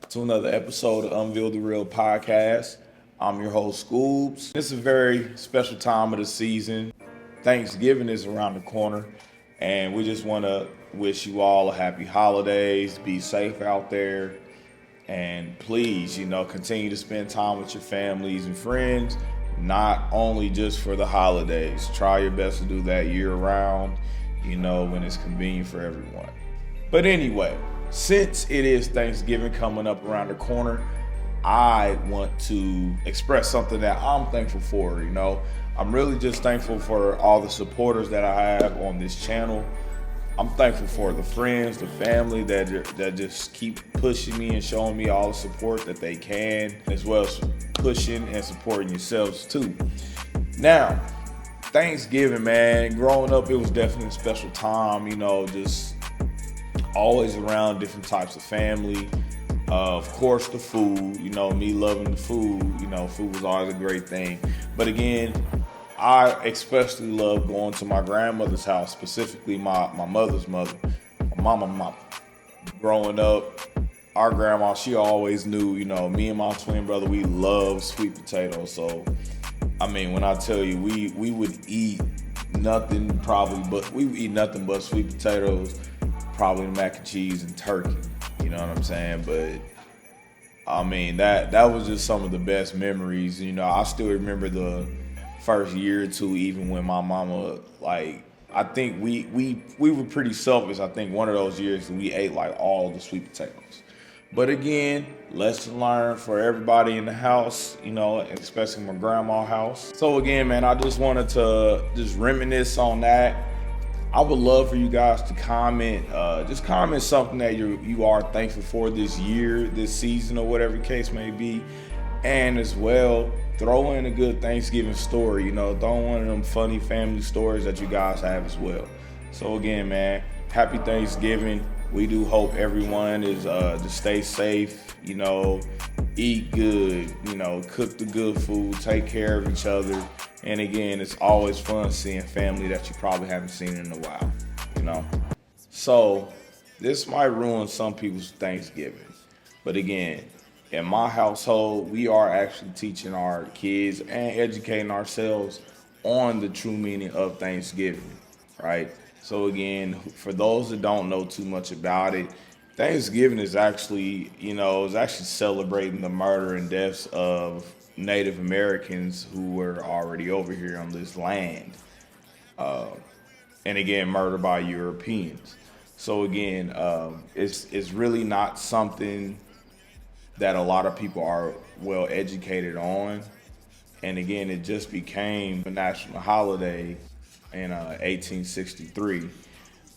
to another episode of Unveil the Real podcast. I'm your host, Scoobs. It's a very special time of the season. Thanksgiving is around the corner, and we just want to wish you all a happy holidays. Be safe out there, and please, continue to spend time with your families and friends, not only just for the holidays. Try your best to do that year round, when it's convenient for everyone. But anyway, since it is Thanksgiving coming up around the corner, I want to express something that I'm thankful for. I'm really just thankful for all the supporters that I have on this channel. I'm thankful for the friends, the family that just keep pushing me and showing me all the support that they can, as well as pushing and supporting yourselves too. Now, Thanksgiving, man, growing up, it was definitely a special time, just always around different types of family. Of course, the food, me loving the food, food was always a great thing. But again, I especially love going to my grandmother's house, specifically my mother's mother, my mama. Growing up, our grandma, she always knew, me and my twin brother, we love sweet potatoes. So, when I tell you, we would eat nothing but sweet potatoes, probably mac and cheese and turkey. You know what I'm saying? But that was just some of the best memories. I still remember the first year or two, even when my mama, I think we were pretty selfish. I think one of those years we ate all the sweet potatoes. But again, lesson learned for everybody in the house, especially my grandma's house. So again, man, I just wanted to just reminisce on that. I would love for you guys to comment, just comment something that you are thankful for this year, this season, or whatever the case may be. And as well, throw in a good Thanksgiving story, throw one of them funny family stories that you guys have as well. So again, man, happy Thanksgiving. We do hope everyone is to stay safe, eat good, cook the good food, take care of each other. And again, it's always fun seeing family that you probably haven't seen in a while, So this might ruin some people's Thanksgiving. But again, in my household, we are actually teaching our kids and educating ourselves on the true meaning of Thanksgiving, right? So again, for those that don't know too much about it, Thanksgiving is actually, celebrating the murder and deaths of Native Americans who were already over here on this land. And again, murdered by Europeans. So again, it's really not something that a lot of people are well educated on. And again, it just became a national holiday in 1863,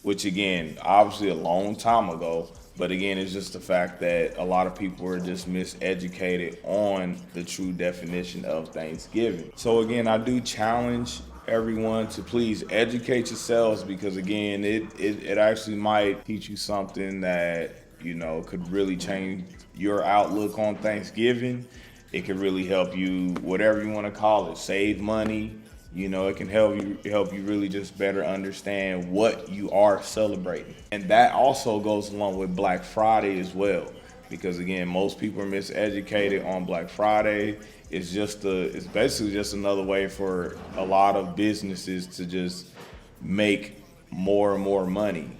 which again, obviously a long time ago. But again, it's just the fact that a lot of people are just miseducated on the true definition of Thanksgiving. So again, I do challenge everyone to please educate yourselves, because again, it actually might teach you something that, could really change your outlook on Thanksgiving. It could really help you, whatever you want to call it, save money. It can help you really just better understand what you are celebrating. And that also goes along with Black Friday as well. Because again, most people are miseducated on Black Friday. It's basically just another way for a lot of businesses to just make more and more money,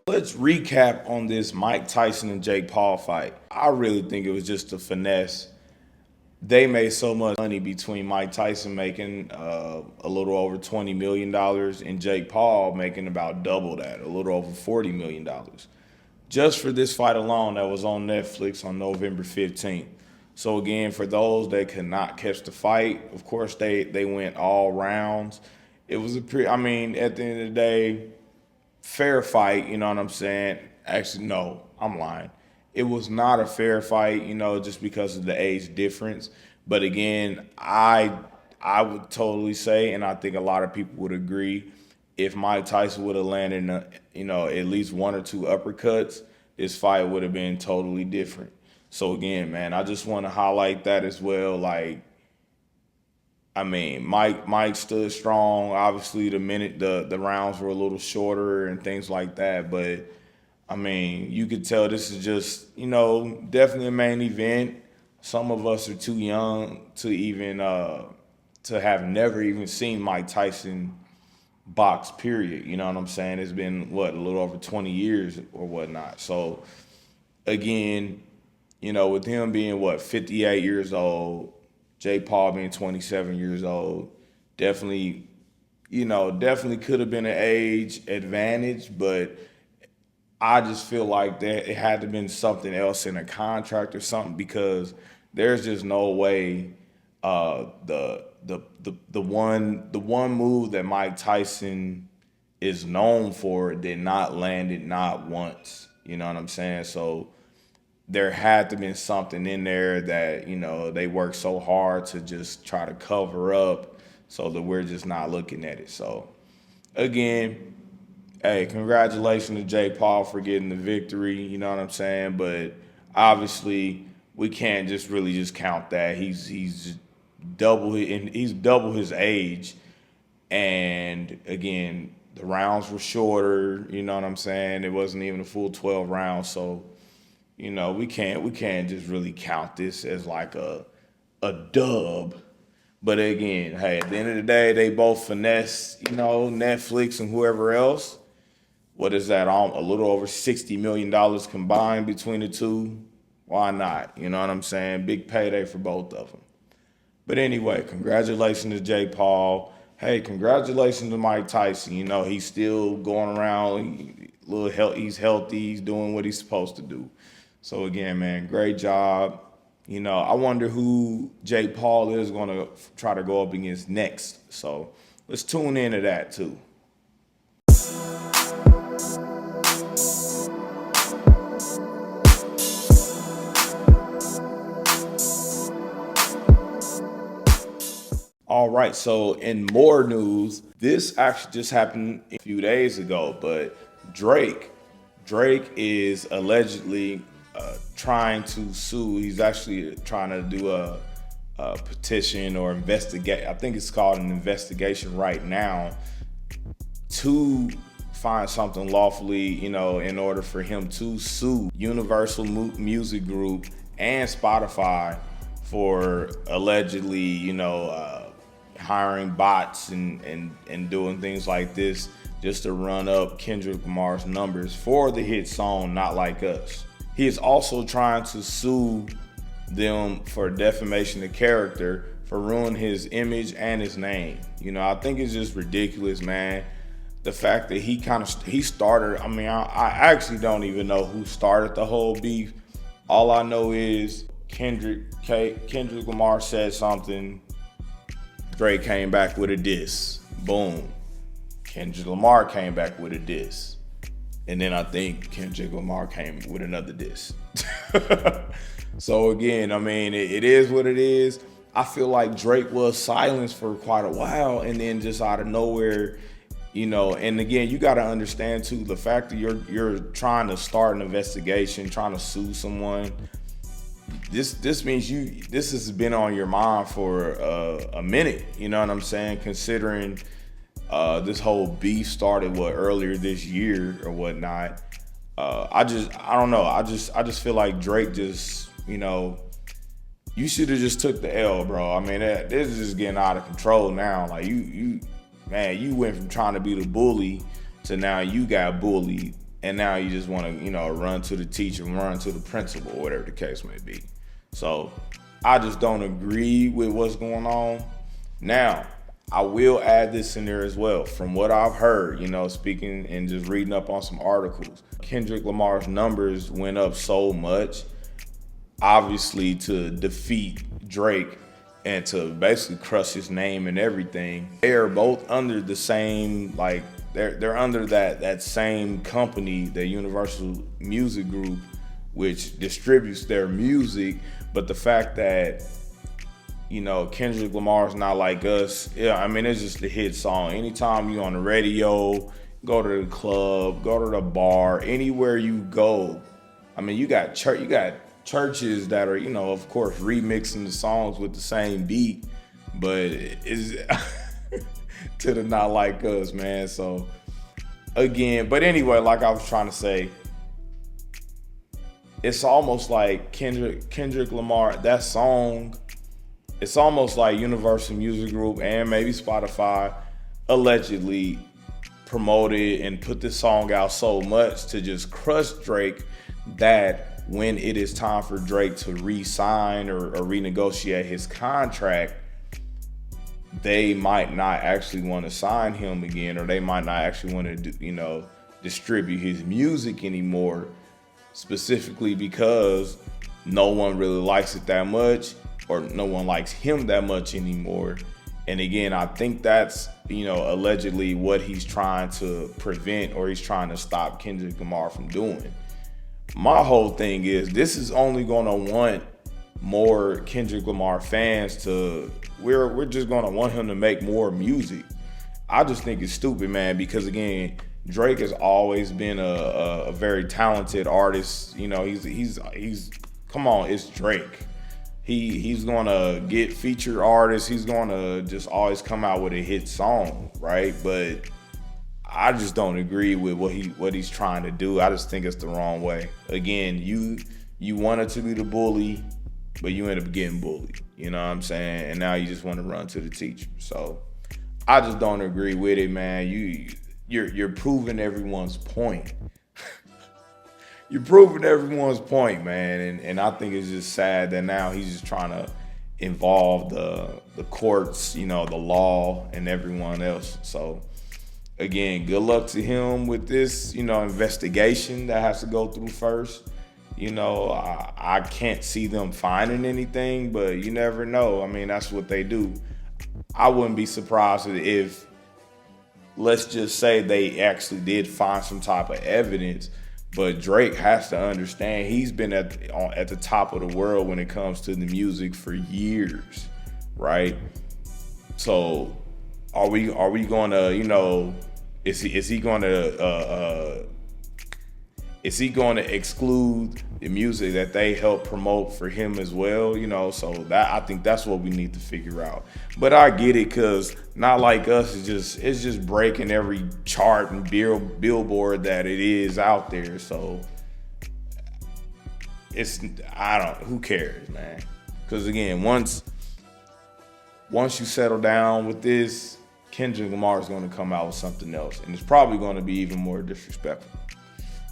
Let's recap on this Mike Tyson and Jake Paul fight. I really think it was just a finesse. They made so much money between Mike Tyson making a little over $20 million and Jake Paul making about double that, a little over $40 million. Just for this fight alone that was on Netflix on November 15th. So again, for those that could not catch the fight, of course they went all rounds. It was at the end of the day, fair fight, you know what I'm saying? Actually, no, I'm lying. It was not a fair fight, just because of the age difference. But again, I would totally say, and I think a lot of people would agree, if Mike Tyson would have landed, at least one or two uppercuts, this fight would have been totally different. So again, man, I just want to highlight that as well. Like, I mean, Mike stood strong. Obviously, the rounds were a little shorter and things like that, but I mean, you could tell this is just, definitely a main event. Some of us are too young to even to have never even seen Mike Tyson box, period. You know what I'm saying? It's been a little over 20 years or whatnot. So again, with him being 58 years old, Jake Paul being 27 years old, definitely, definitely could have been an age advantage, but I just feel like that it had to have been something else in a contract or something, because there's just no way the one move that Mike Tyson is known for did not land it not once. You know what I'm saying? So there had to have been something in there that, they worked so hard to just try to cover up so that we're just not looking at it. So again, hey, congratulations to Jake Paul for getting the victory. You know what I'm saying? But obviously, we can't just really just count that. He's double his age, and again, the rounds were shorter. You know what I'm saying? It wasn't even a full 12 rounds, so we can't just really count this as like a dub. But again, hey, at the end of the day, they both finesse, Netflix and whoever else. What is that? A little over $60 million combined between the two. Why not? You know what I'm saying? Big payday for both of them. But anyway, congratulations to Jake Paul. Hey, congratulations to Mike Tyson. He's still going around. He's healthy. He's doing what he's supposed to do. So again, man, great job. I wonder who Jake Paul is going to try to go up against next. So let's tune into that too. All right, so in more news, this actually just happened a few days ago, but Drake is allegedly trying to sue. He's actually trying to do a petition or investigate. I think it's called an investigation right now to find something lawfully, in order for him to sue Universal Music Group and Spotify for allegedly, hiring bots and doing things like this just to run up Kendrick Lamar's numbers for the hit song Not Like Us. He is also trying to sue them for defamation of character, for ruining his image and his name. I think it's just ridiculous, man. The fact that he started, I actually don't even know who started the whole beef. All I know is Kendrick Lamar said something, Drake came back with a diss. Boom. Kendrick Lamar came back with a diss. And then I think Kendrick Lamar came with another diss. So again, it is what it is. I feel like Drake was silenced for quite a while, and then just out of nowhere, and again, you got to understand too, the fact that you're trying to start an investigation, trying to sue someone, this means this has been on your mind for a minute. You know what I'm saying? Considering this whole beef started earlier this year or whatnot. I don't know. I just feel like Drake just, you should have just took the L, bro. This is just getting out of control now. Like you went from trying to be the bully to now you got bullied, and now you just want to, run to the teacher, run to the principal, or whatever the case may be. So I just don't agree with what's going on. Now, I will add this in there as well. From what I've heard, speaking and just reading up on some articles, Kendrick Lamar's numbers went up so much, obviously to defeat Drake and to basically crush his name and everything. They are both under the same, they're under that same company, the Universal Music Group, which distributes their music. But the fact that, Kendrick Lamar's Not Like Us, it's just a hit song. Anytime you on the radio, go to the club, go to the bar, anywhere you go, you got churches that are, of course, remixing the songs with the same beat, but it's to the not like us, man. So again, but anyway, like I was trying to say, it's almost like Kendrick Lamar, that song, it's almost like Universal Music Group and maybe Spotify allegedly promoted and put this song out so much to just crush Drake that when it is time for Drake to re-sign or renegotiate his contract, they might not actually want to sign him again, or they might not actually want to, distribute his music anymore, specifically because no one really likes it that much, or no one likes him that much anymore. And again, I think that's, allegedly what he's trying to prevent, or he's trying to stop Kendrick Lamar from doing. My whole thing is, this is only gonna want more Kendrick Lamar fans to, we're just gonna want him to make more music. I just think it's stupid, man, because again, Drake has always been a very talented artist. He's come on, it's Drake. He's gonna get featured artists. He's gonna just always come out with a hit song, right? But I just don't agree with what he's trying to do. I just think it's the wrong way. Again, you wanted to be the bully, but you end up getting bullied. You know what I'm saying? And now you just want to run to the teacher. So I just don't agree with it, man. You're proving everyone's point. You're proving everyone's point, man. And I think it's just sad that now he's just trying to involve the courts, the law, and everyone else. So again, good luck to him with this, investigation that has to go through first. I can't see them finding anything, but you never know. I mean, that's what they do. I wouldn't be surprised if, let's just say, they actually did find some type of evidence. But Drake has to understand, he's been at the top of the world when it comes to the music for years, right? So are we going to, is he going to exclude the music that they help promote for him as well? So that, I think that's what we need to figure out. But I get it, because Not Like Us it's just breaking every chart and billboard that it is out there. So who cares, man? Because again, once you settle down with this, Kendrick Lamar is going to come out with something else, and it's probably going to be even more disrespectful.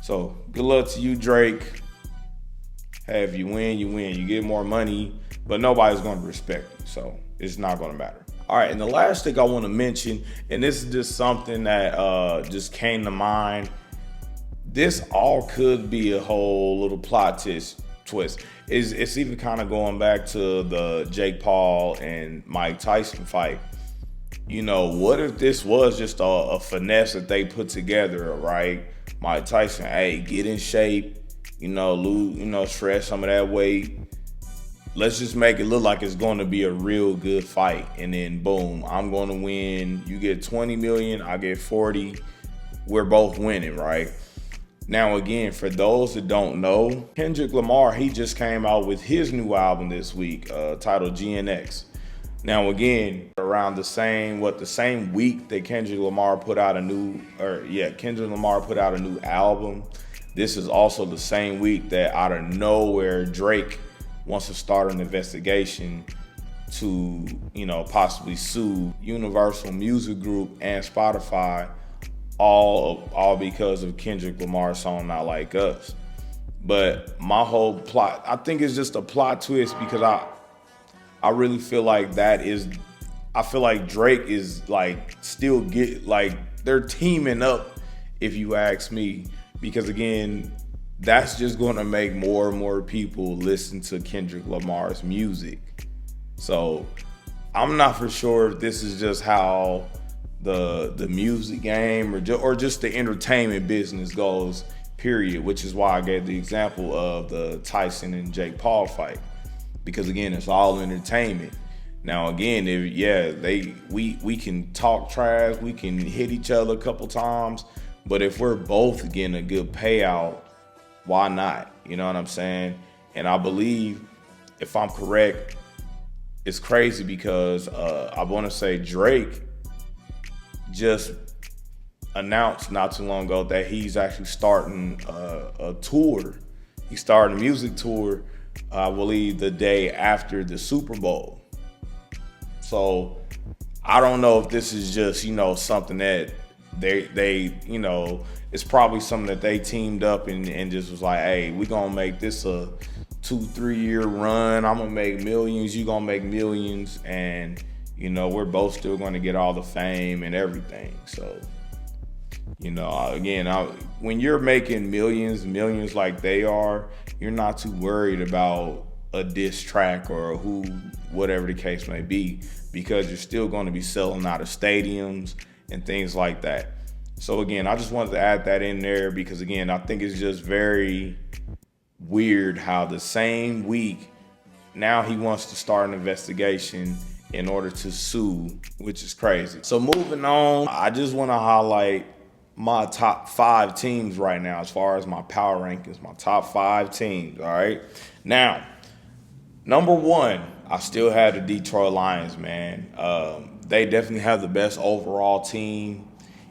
So good luck to you, Drake. Hey, if you win, you win. You get more money, but nobody's going to respect you, so it's not going to matter. All right, and the last thing I want to mention, and this is just something that just came to mind. This all could be a whole little plot twist. It's even kind of going back to the Jake Paul and Mike Tyson fight. What if this was just a finesse that they put together, right? Mike Tyson, hey, get in shape, lose, shred some of that weight. Let's just make it look like it's going to be a real good fight. And then boom, I'm going to win. You get 20 million, I get 40. We're both winning, right? Now, again, for those that don't know, Kendrick Lamar, he just came out with his new album this week, titled GNX. Now, again, around the same week that Kendrick Lamar put out a new album. This is also the same week that out of nowhere, Drake wants to start an investigation to, possibly sue Universal Music Group and Spotify, all because of Kendrick Lamar's song Not Like Us. But my whole plot, I think it's just a plot twist, because I really feel like I feel like Drake is they're teaming up, if you ask me, because again, that's just going to make more and more people listen to Kendrick Lamar's music. So I'm not for sure if this is just how the music game or just the entertainment business goes, period, which is why I gave the example of the Tyson and Jake Paul fight, because again, it's all entertainment. Now again, we can talk trash, we can hit each other a couple times, but if we're both getting a good payout, why not? You know what I'm saying? And I believe, if I'm correct, it's crazy because I want to say Drake just announced not too long ago that he's actually starting a tour. He's starting a music tour, I believe, the day after the Super Bowl. So I don't know if this is just, something that they it's probably something that they teamed up and just was like, hey, we're gonna make this a 2-3 year run. I'm gonna make millions, you gonna make millions, and we're both still gonna get all the fame and everything. So, again, when you're making millions like they are, you're not too worried about a diss track or whatever the case may be, because you're still going to be selling out of stadiums and things like that. So again, I just wanted to add that in there because, again, I think it's just very weird how the same week now he wants to start an investigation in order to sue, which is crazy. So moving on, I just want to highlight my top 5 teams right now as far as my power rankings, my top 5 teams, all right? Now, number 1, I still have the Detroit Lions, man. They definitely have the best overall team.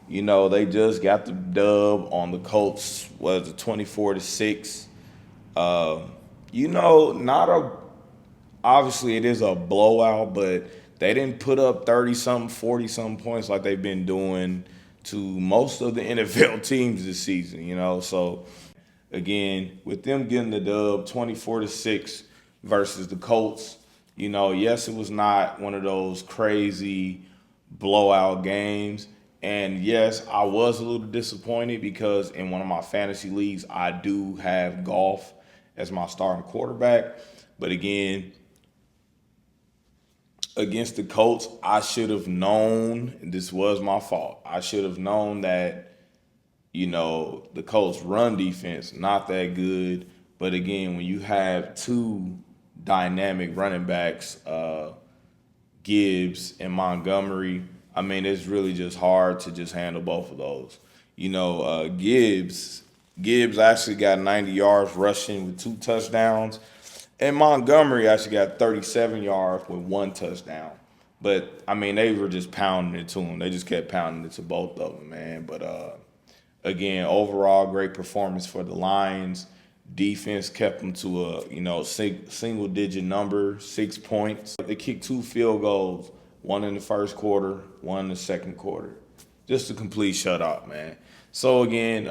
They just got the dub on the Colts, 24-6. Obviously it is a blowout, but they didn't put up 30-something, 40-something points like they've been doing to most of the NFL teams this season, So, again, with them getting the dub 24-6 versus the Colts, yes, it was not one of those crazy blowout games. And yes, I was a little disappointed because in one of my fantasy leagues, I do have Goff as my starting quarterback. But again, against the Colts, I should have known, this was my fault. I should have known that, the Colts run defense, not that good. But again, when you have 2 dynamic running backs, Gibbs and Montgomery, it's really just hard to just handle both of those. Gibbs actually got 90 yards rushing with 2 touchdowns. And Montgomery actually got 37 yards with 1 touchdown. But, they were just pounding it to him. They just kept pounding it to both of them, man. But, again, overall, great performance for the Lions. Defense kept them to a, single-digit number, 6 points. They kicked 2 field goals, 1 in the first quarter, 1 in the second quarter. Just a complete shutout, man. So, again,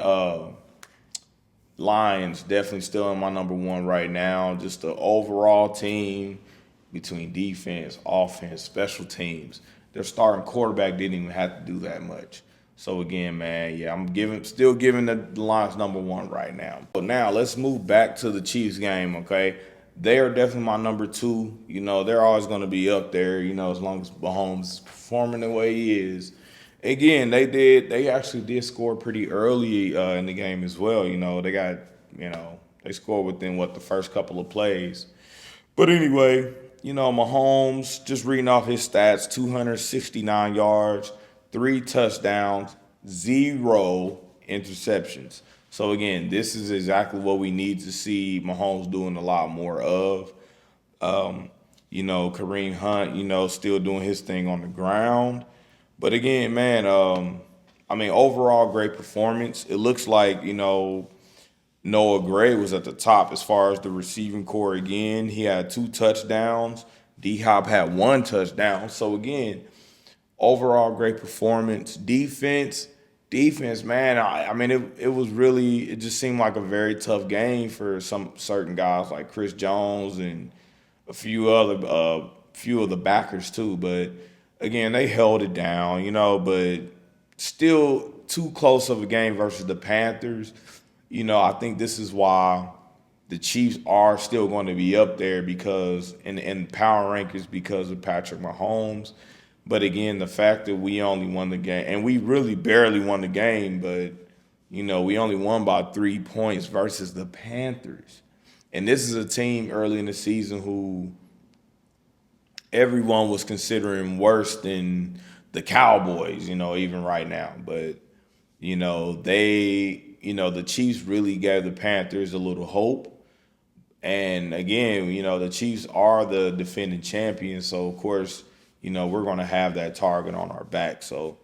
Lions definitely still in my number 1 right now. Just the overall team between defense, offense, special teams. Their starting quarterback didn't even have to do that much. So again, man, yeah, I'm still giving the Lions number 1 right now. But now let's move back to the Chiefs game, okay? They are definitely my number 2. They're always going to be up there, as long as Mahomes is performing the way he is. Again, they actually did score pretty early in the game as well. They scored within the first couple of plays. But anyway, Mahomes, just reading off his stats, 269 yards, 3 touchdowns, 0 interceptions. So again, this is exactly what we need to see Mahomes doing a lot more of. Kareem Hunt, still doing his thing on the ground. But again, man, overall great performance. It looks like, Noah Gray was at the top as far as the receiving core again. He had 2 touchdowns. D-Hop had 1 touchdown. So again, overall great performance. Defense, man, it just seemed like a very tough game for some certain guys like Chris Jones and a few of the backers too. But again, they held it down, but still too close of a game versus the Panthers. I think this is why the Chiefs are still going to be up there because in power rankings because of Patrick Mahomes. But again, the fact that we only won the game, and we really barely won the game, but, we only won by 3 points versus the Panthers. And this is a team early in the season who everyone was considering worse than the Cowboys, even right now. But, the Chiefs really gave the Panthers a little hope. And again, the Chiefs are the defending champions. So, of course, we're going to have that target on our back. So,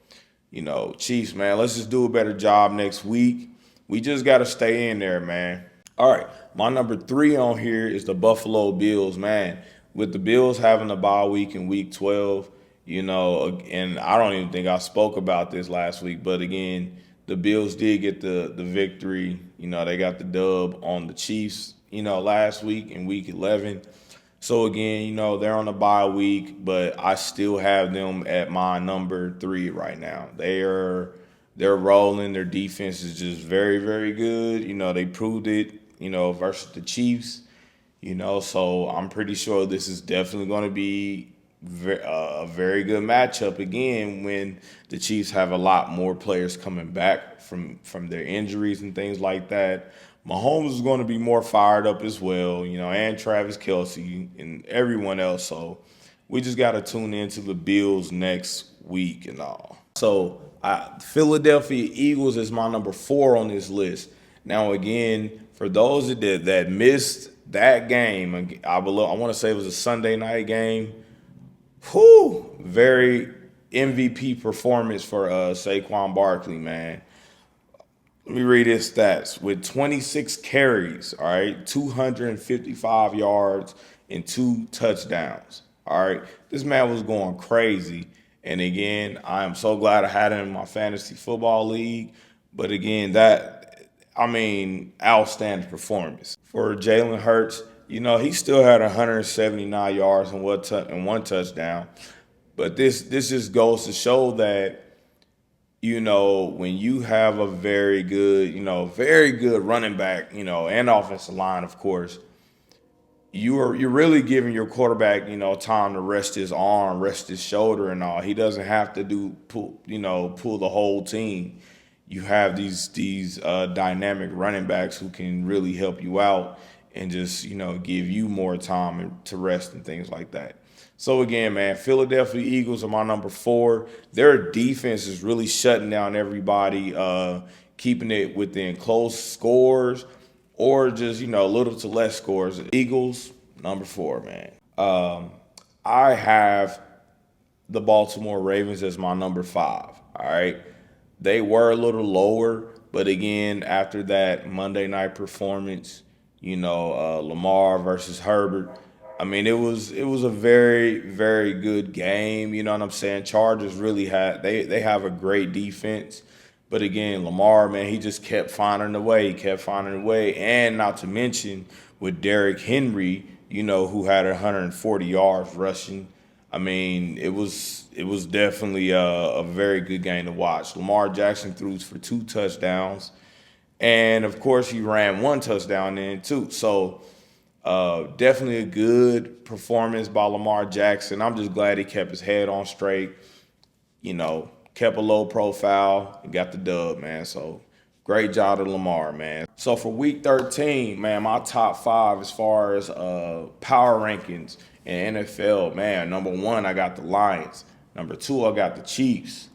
Chiefs, man, let's just do a better job next week. We just got to stay in there, man. All right, my number 3 on here is the Buffalo Bills, man. With the Bills having a bye week in week 12, and I don't even think I spoke about this last week, but again, the Bills did get the victory. They got the dub on the Chiefs, last week in week 11. So again, they're on a bye week, but I still have them at my number 3 right now. They're rolling. Their defense is just very, very good. They proved it, versus the Chiefs. So I'm pretty sure this is definitely going to be a very good matchup again when the Chiefs have a lot more players coming back from their injuries and things like that. Mahomes is going to be more fired up as well, and Travis Kelce and everyone else. So we just got to tune into the Bills next week and all. So Philadelphia Eagles is my number 4 on this list. Now, again, for those that missed that game, I want to say it was a Sunday night game. Very MVP performance for Saquon Barkley, man. Let me read his stats. With 26 carries, all right, 255 yards and 2 touchdowns. All right, this man was going crazy. And again, I am so glad I had him in my fantasy football league. But again, outstanding performance. For Jalen Hurts, he still had 179 yards and 1 touchdown. But this just goes to show that, when you have a very good running back, and offensive line, of course, you're really giving your quarterback, time to rest his arm, rest his shoulder and all. He doesn't have to pull the whole team. You have these dynamic running backs who can really help you out and just, give you more time to rest and things like that. So again, man, Philadelphia Eagles are my number 4. Their defense is really shutting down everybody, keeping it within close scores or just, little to less scores. Eagles, number 4, man. I have the Baltimore Ravens as my number 5, all right? They were a little lower, but again, after that Monday night performance, Lamar versus Herbert, it was a very, very good game. You know what I'm saying? Chargers really they have a great defense. But again, Lamar, man, he just kept finding a way. And not to mention with Derrick Henry, who had 140 yards rushing. It was definitely a very good game to watch. Lamar Jackson threw for 2 touchdowns. And, of course, he ran 1 touchdown in, too. So, definitely a good performance by Lamar Jackson. I'm just glad he kept his head on straight, kept a low profile and got the dub, man. So, great job to Lamar, man. So, for Week 13, man, my top 5 as far as power rankings in NFL, man, number 1, I got the Lions. Number 2, I got the Chiefs.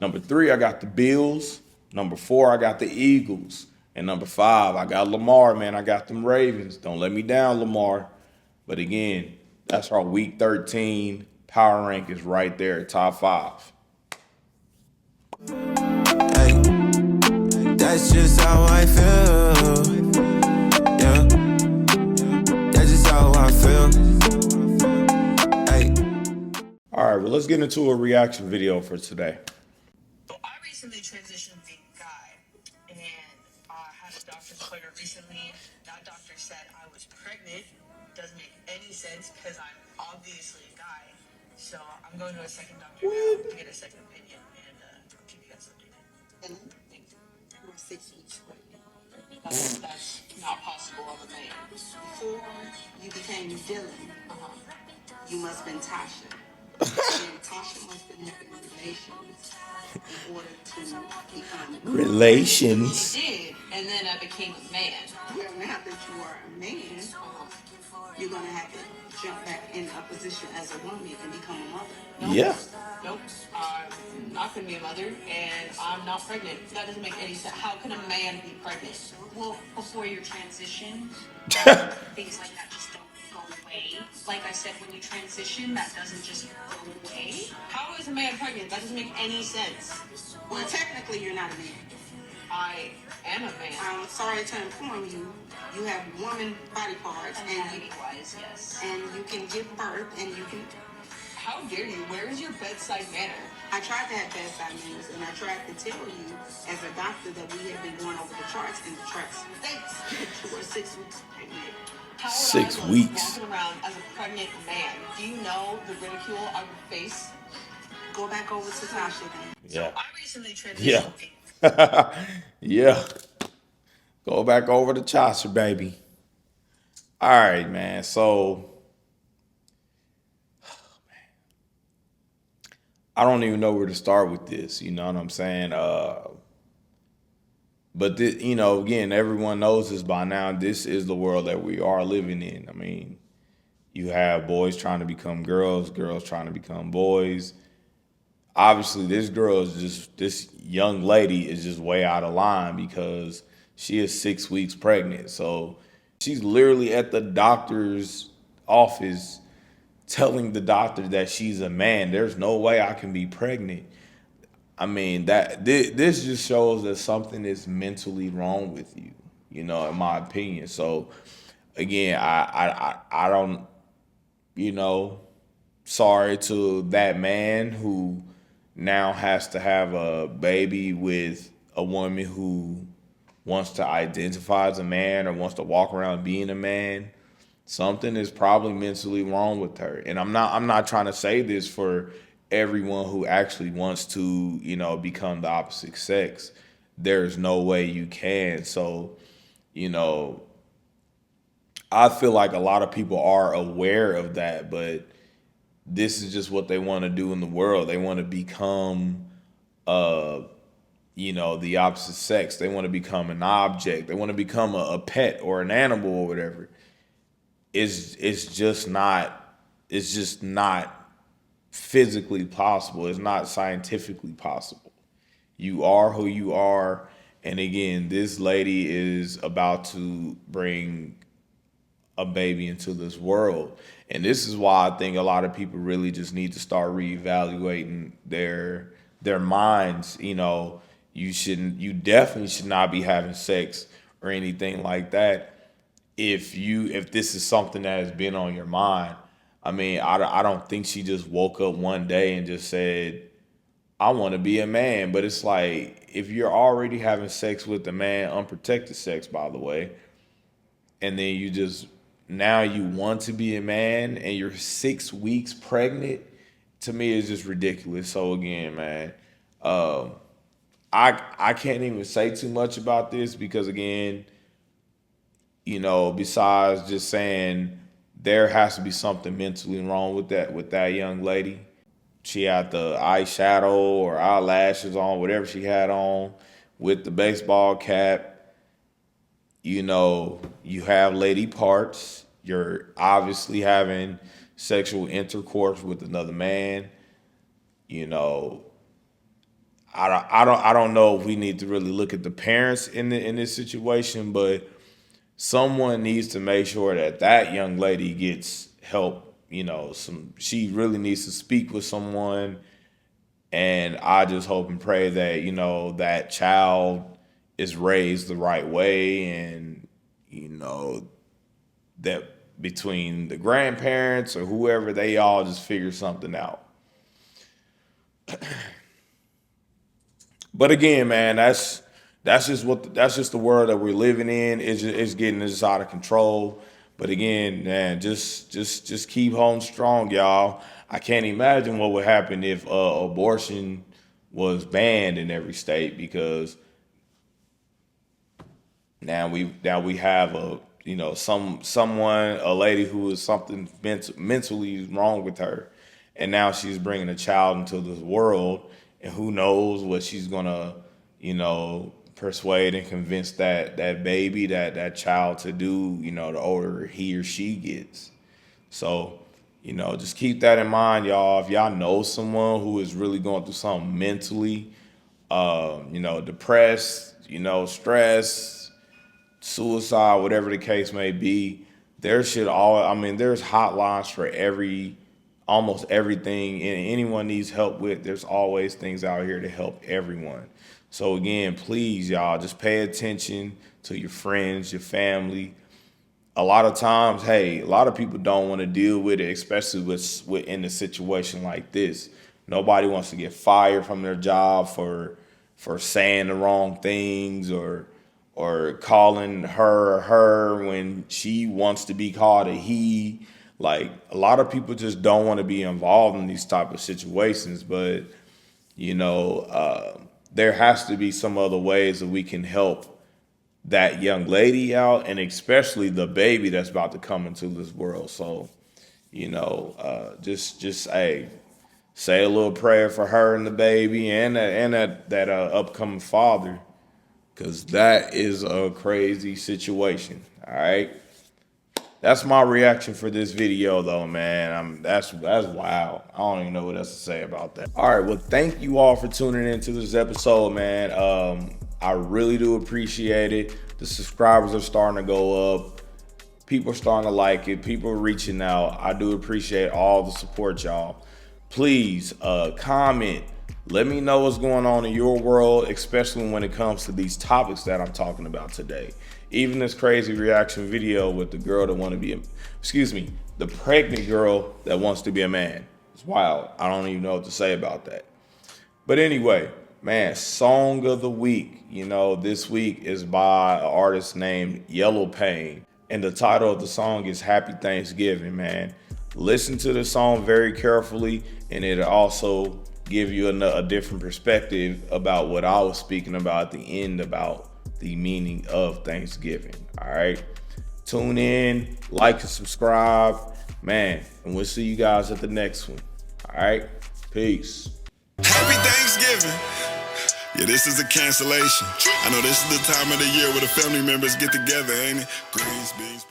Number 3, I got the Bills. Number 4, I got the Eagles. And number 5, I got Lamar, man. I got them Ravens. Don't let me down, Lamar. But again, that's our Week 13 power rankings right there, top 5. Hey, that's just how I feel. Yeah, that's just how I feel. Hey. All right, well, let's get into a reaction video for today. I recently transitioned being a guy, and I had a doctor's appointment recently. That doctor said I was pregnant. Doesn't make any sense because I'm obviously a guy. So I'm going to a second doctor now to get a second opinion, and I'll keep you guys updated. And we're 6 weeks pregnant. That's not possible of a man. Before you became Dylan, you must have been Tasha. And Tasha must have been having relations in order to become Relations. She did, and then I became a man. well. Now that you are a man, you're gonna have to jump back in a position as a woman and become a mother. Nope. Yeah. Nope. I'm not going to be a mother, and I'm not pregnant. That doesn't make any sense. How can a man be pregnant? Well, before your transition, things like that just don't go away. Like I said, when you transition, that doesn't just go away. How is a man pregnant? That doesn't make any sense. Well, technically, you're not a man. I am a man. I'm sorry to inform you, you have woman body parts, and Anatomy-wise, yes. you can give birth, and you can. How dare you? Where is your bedside manner? I tried to have bedside manners, and I tried to tell you, as a doctor, that we have been going over the charts, and the charts states that you were 6 weeks pregnant. How would 6 I look weeks. walking around as a pregnant man? Do you know the ridicule I would face? Go back over to Tasha then. Yeah. I recently transitioned. Yeah. Yeah. Go back over to Chaucer, baby. All right, man. So, I don't even know where to start with this. You know what I'm saying? But again, everyone knows this by now. This is the world that we are living in. I mean, you have boys trying to become girls, girls trying to become boys. Obviously, this young lady is just way out of line because she is 6 weeks pregnant. So she's literally at the doctor's office telling the doctor that she's a man. There's no way I can be pregnant. I mean, this just shows that something is mentally wrong with you, in my opinion. So again, I don't, sorry to that man who now has to have a baby with a woman who wants to identify as a man or wants to walk around being a man. Something is probably mentally wrong with her. And I'm not trying to say this for everyone who actually wants to, become the opposite sex. There's no way you can. So, I feel like a lot of people are aware of that, but this is just what they want to do in the world. They want to become, the opposite sex. They want to become an object. They want to become a pet or an animal or whatever. It's just not physically possible. It's not scientifically possible. You are who you are. And again, this lady is about to bring a baby into this world. And this is why I think a lot of people really just need to start reevaluating their minds. You definitely should not be having sex or anything like that if this is something that has been on your mind. I mean, I don't think she just woke up one day and just said, I want to be a man. But it's like, if you're already having sex with a man, unprotected sex, by the way, and then now you want to be a man and you're 6 weeks pregnant, to me it's just ridiculous. So again, man, I can't even say too much about this because again, besides just saying there has to be something mentally wrong with that young lady. She had the eyeshadow or eyelashes on, whatever she had on, with the baseball cap. You have lady parts. You're obviously having sexual intercourse with another man. I don't know if we need to really look at the parents in this situation, but someone needs to make sure that young lady gets help. She really needs to speak with someone, and I just hope and pray that that child is raised the right way, and that between the grandparents or whoever, they all just figure something out. But again, man, that's just the world that we're living in. It's getting this out of control. But again, man, just keep holding strong, y'all. I can't imagine what would happen if abortion was banned in every state, because now we have a lady who is something mentally wrong with her, and now she's bringing a child into this world, and who knows what she's gonna, persuade and convince that baby, that child to do, the older he or she gets. So, just keep that in mind, y'all. If y'all know someone who is really going through something mentally, depressed, stress, suicide, whatever the case may be, there's hotlines for almost everything, and anyone needs help with. There's always things out here to help everyone. So again, please, y'all, just pay attention to your friends, your family. A lot of times, a lot of people don't want to deal with it, especially with in a situation like this. Nobody wants to get fired from their job for saying the wrong things or calling her when she wants to be called a he. Like, a lot of people just don't want to be involved in these type of situations, but there has to be some other ways that we can help that young lady out, and especially the baby that's about to come into this world. So, just say a little prayer for her and the baby and that upcoming father, because that is a crazy situation. All right. That's my reaction for this video, though, man. That's wild. I don't even know what else to say about that. All right, well, thank you all for tuning into this episode, man. I really do appreciate it. The subscribers are starting to go up. People are starting to like it. People are reaching out. I do appreciate all the support, y'all. Please comment. Let me know what's going on in your world, especially when it comes to these topics that I'm talking about today. Even this crazy reaction video with the girl that the pregnant girl that wants to be a man. It's wild. I don't even know what to say about that. But anyway, man, song of the week. This week is by an artist named Yellopain, and the title of the song is Happy Thanksgiving, man. Listen to the song very carefully, and it'll also give you a different perspective about what I was speaking about at the end about the meaning of Thanksgiving. All right, tune in, like and subscribe, man, and we'll see you guys at the next one. All right, peace. Happy Thanksgiving. Yeah, this is a cancellation. I know this is the time of the year where the family members get together, ain't it? Greens, beans.